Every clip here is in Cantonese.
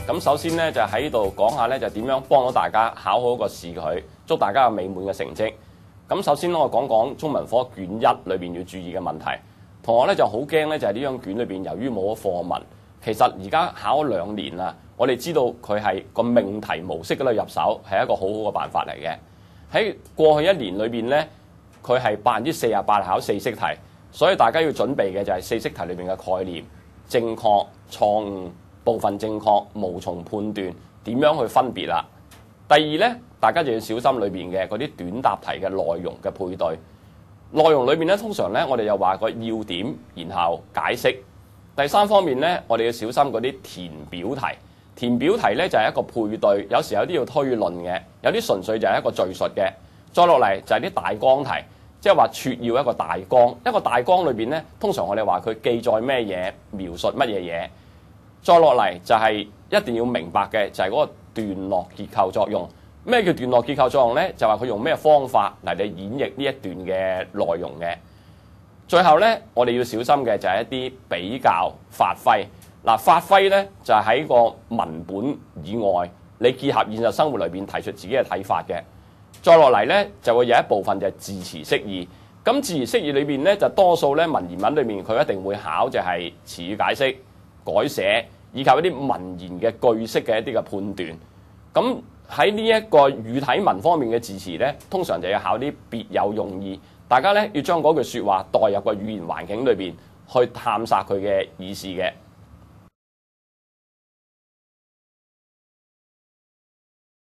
咁首先咧就喺呢度講下咧就點樣幫到大家考好個試佢，祝大家有美滿嘅成績。咁首先我講講中文科卷1裏邊要注意嘅問題。同學咧就好驚咧，就係呢張卷裏邊由於冇咗課文，其實而家考咗2年啦，我哋知道佢係個命題模式嗰度入手係一個好好嘅辦法嚟嘅。喺過去1年裏邊咧，佢係48%考4式題，所以大家要準備嘅就係4式題裏邊嘅概念、正確、錯誤、部分正確、無從判斷，點樣去分別啦。第二咧，大家就要小心裏邊嘅嗰啲短答題嘅內容嘅配對。內容裏邊咧，通常咧我哋又話個要點，然後解釋。第3方面咧，我哋要小心嗰啲填表題。填表題咧就係一個配對，有時有啲要推論嘅，有啲純粹就係一個敘述嘅。再落嚟就係啲大綱題，即係話撮要一個大綱。一個大綱裏邊咧，通常我哋話佢記載咩嘢，描述乜嘢嘢。再落嚟就係一定要明白嘅，就係嗰個段落結構作用。咩叫段落結構作用咧？就話佢用咩方法嚟嚟演繹呢一段嘅內容嘅。最後咧，我哋要小心嘅就係一啲比較發揮。嗱，發揮咧就係喺個文本以外，你結合現實生活裏邊提出自己嘅睇法嘅。再落嚟咧，就會有一部分就係字詞釋義。咁字詞釋義裏邊咧，就多數咧文言文裏面佢一定會考就係詞語解釋、改寫，以及一啲文言嘅句式嘅一啲嘅判斷。咁喺呢一個語體文方面嘅字詞咧，通常就要考啲別有用意。大家咧要將嗰句説話代入個語言環境裏邊去探索佢嘅意思嘅。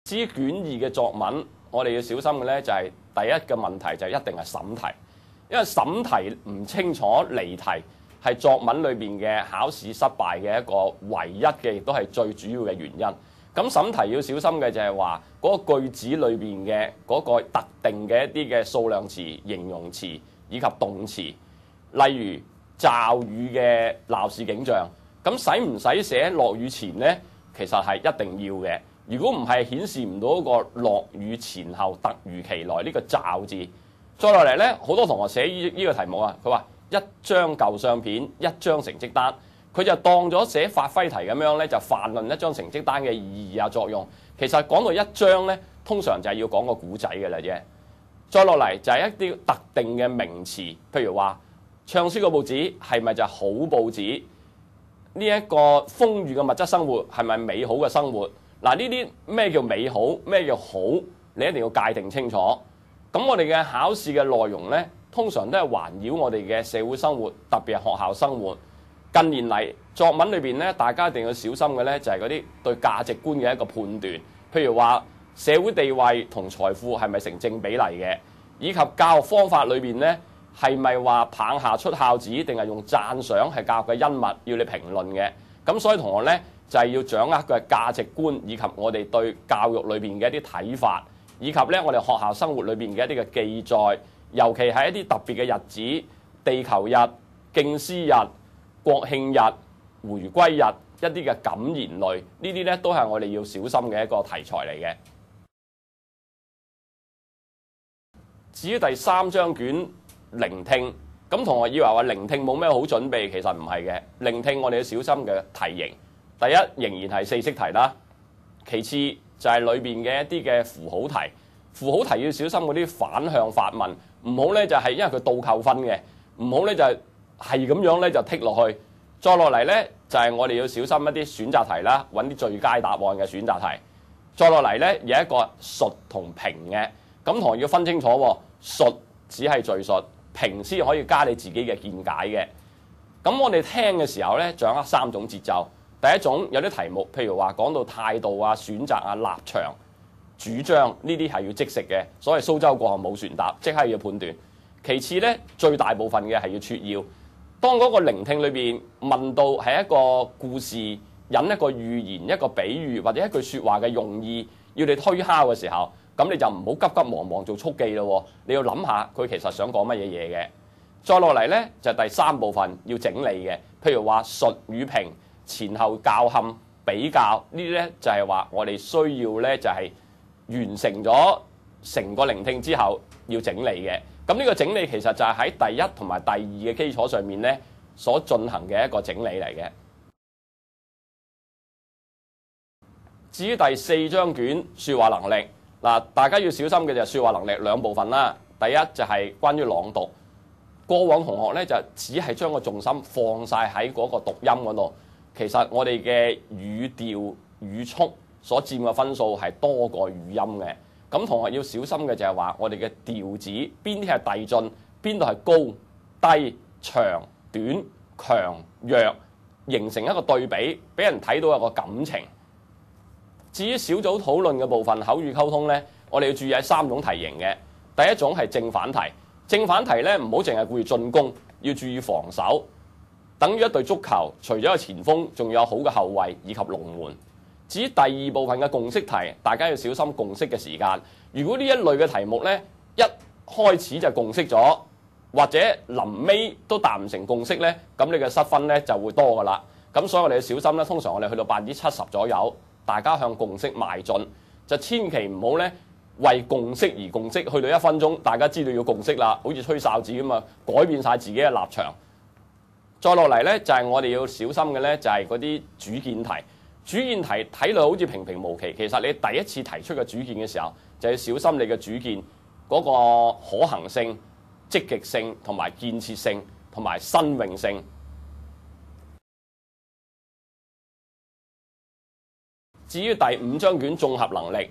至於卷2嘅作文，我哋要小心嘅咧就係第一個問題就一定係審題，因為審題唔清楚離題係作文裏邊嘅考試失敗嘅一個唯一嘅，亦都係最主要嘅原因。咁審題要小心嘅就係話嗰個句子裏邊嘅嗰個特定嘅一啲嘅數量詞、形容詞以及動詞，例如驟雨嘅鬧市景象，咁使唔使寫落雨前呢？其實係一定要嘅。如果唔係，顯示唔到嗰個落雨前後突如其來呢個驟字。再落嚟呢，好多同學寫呢個題目啊，佢話一張舊相片，一張成績單。佢就當咗寫發揮題咁樣咧，就泛論一張成績單嘅意義啊作用。其實講到一張咧，通常就係要講個古仔嘅啦啫。再落嚟就係一啲特定嘅名詞，譬如話暢銷嘅報紙係咪就係好報紙？呢一個豐裕嘅物質生活係咪美好嘅生活？嗱，呢啲咩叫美好，咩叫好，你一定要界定清楚。咁我哋嘅考試嘅內容咧，通常都係環繞我哋嘅社會生活，特別係學校生活。近年嚟作文裏邊咧，大家一定要小心嘅咧，就係嗰啲對價值觀嘅一個判斷。譬如話社會地位同財富係咪成正比例嘅，以及教學方法裏邊咧係咪話棒下出孝子，定係用讚賞係教育嘅恩物要你評論嘅。咁所以同學咧就係要掌握嘅價值觀，以及我哋對教育裏邊嘅一啲睇法，以及咧我哋學校生活裏邊嘅一啲嘅記載，尤其係一啲特別嘅日子，地球日、敬師日、國慶日、回歸日一啲嘅感言類，呢啲咧都係我哋要小心嘅一個題材嚟嘅。至於第3張卷聆聽，咁同學以為話聆聽冇咩好準備，其實唔係嘅。聆聽我哋要小心嘅題型，第一仍然係4式題啦，其次就係裏邊嘅一啲嘅符號題。符號題要小心嗰啲反向發問，唔好咧就係因為佢倒扣分嘅，唔好咧就係咁樣咧就剔落去。再落嚟咧就係我哋要小心一啲選擇題啦，揾啲最佳答案嘅選擇題。再落嚟咧有一個述同評嘅，咁同學要分清楚喎，述只係敘述，評先可以加你自己嘅見解嘅。咁我哋聽嘅時候咧，掌握3種節奏。第一種有啲題目，譬如話講到態度啊、選擇啊、立場、主張呢啲係要即食嘅，所謂蘇州過後冇船搭，即刻要判斷。其次咧，最大部分嘅係要撮要。當嗰個聆聽裏邊問到係一個故事、引一個寓言、一個比喻或者一句説話嘅用意，要你推敲嘅時候，咁你就唔好急急忙忙做速記咯。你要諗下佢其實想講乜嘢嘢嘅。再落嚟咧就係第3部分要整理嘅，譬如話述與評、前後校勘、比較呢啲咧就係話我哋需要咧就係完成咗成個聆聽之後要整理嘅。咁呢個整理其實就係喺第1同埋第2嘅基礎上面咧所進行嘅一個整理嚟嘅。至於第4章卷説話能力，大家要小心嘅就係説話能力兩部分啦。第一就係關於朗讀，過往同學咧就只係將個重心放晒喺嗰個讀音嗰度，其實我哋嘅語調語速所佔嘅分數係多過語音嘅。咁同學要小心嘅就係話我哋嘅調子邊啲係遞進，邊度係高低長短強弱，形成一個對比，俾人睇到有個感情。至於小組討論嘅部分，口語溝通呢，我哋要注意喺3種題型嘅。第一種係正反題，正反題呢唔好淨係顧住進攻，要注意防守。等於一隊足球，除咗有前鋒，仲有好嘅後衞以及龍門。至於第2部分嘅共識題，大家要小心共識嘅時間。如果呢一類嘅題目呢，一開始就共識咗，或者臨尾都達唔成共識呢，咁你嘅失分呢就會多噶啦。咁所以我哋要小心咧，通常我哋去到70%左右。大家向共識邁進，就千祈唔好咧為共識而共識，去到1分鐘，大家知道要共識啦，好似吹哨子咁啊，改變晒自己嘅立場。再落嚟咧，就係我哋要小心嘅咧，就係嗰啲主見題。主見題睇落好似平平無奇，其實你第一次提出嘅主見嘅時候，就要小心你嘅主見嗰個可行性、積極性同埋建設性同埋新穎性。至於第5章卷綜合能力，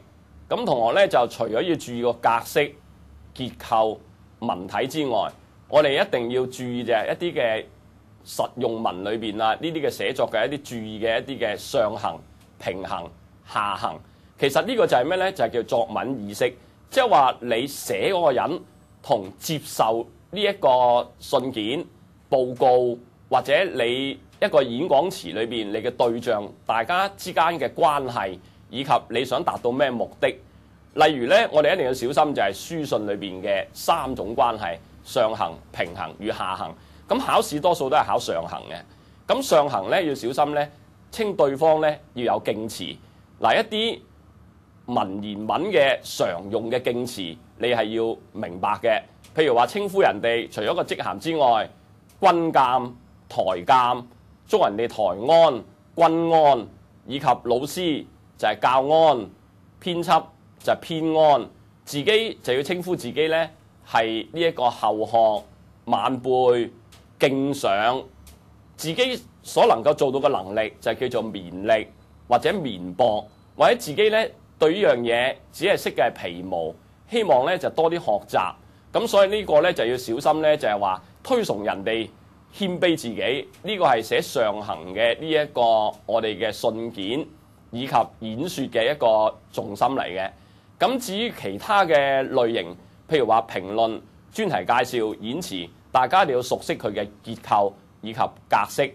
咁同學咧就除咗要注意個格式、結構、文體之外，我哋一定要注意嘅一啲嘅實用文裏邊啊，呢啲嘅寫作嘅一啲注意嘅一啲嘅上行、平行、下行。其實呢個就係咩咧？就係叫作文意識，即係話你寫嗰個人同接受呢一個信件、報告或者你一個演講詞裏邊，你嘅對象大家之間嘅關係，以及你想達到咩目的。例如咧，我哋一定要小心就係書信裏邊嘅3種關係：上行、平行與下行。咁考試多數都係考上行嘅。咁上行咧要小心咧，稱對方咧要有敬詞。一啲文言文嘅常用嘅敬詞，你係要明白嘅。譬如話稱呼人哋，除咗個職銜之外，君監、台監。祝人哋台安、均安，以及老師就係教安，編輯就係編安，自己就要稱呼自己咧係呢一個後學晚輩敬上，自己所能夠做到嘅能力就係叫做綿力或者綿薄，或者自己咧對呢樣嘢只係識嘅係皮毛，希望咧就多啲學習。咁所以呢個咧就要小心咧，就係話推崇人哋。謙卑自己，呢個係寫上行嘅呢一個我哋嘅信件以及演說嘅一個重心嚟嘅。咁至於其他嘅類型，譬如話評論、專題介紹、演詞，大家一定要熟悉佢嘅結構以及格式。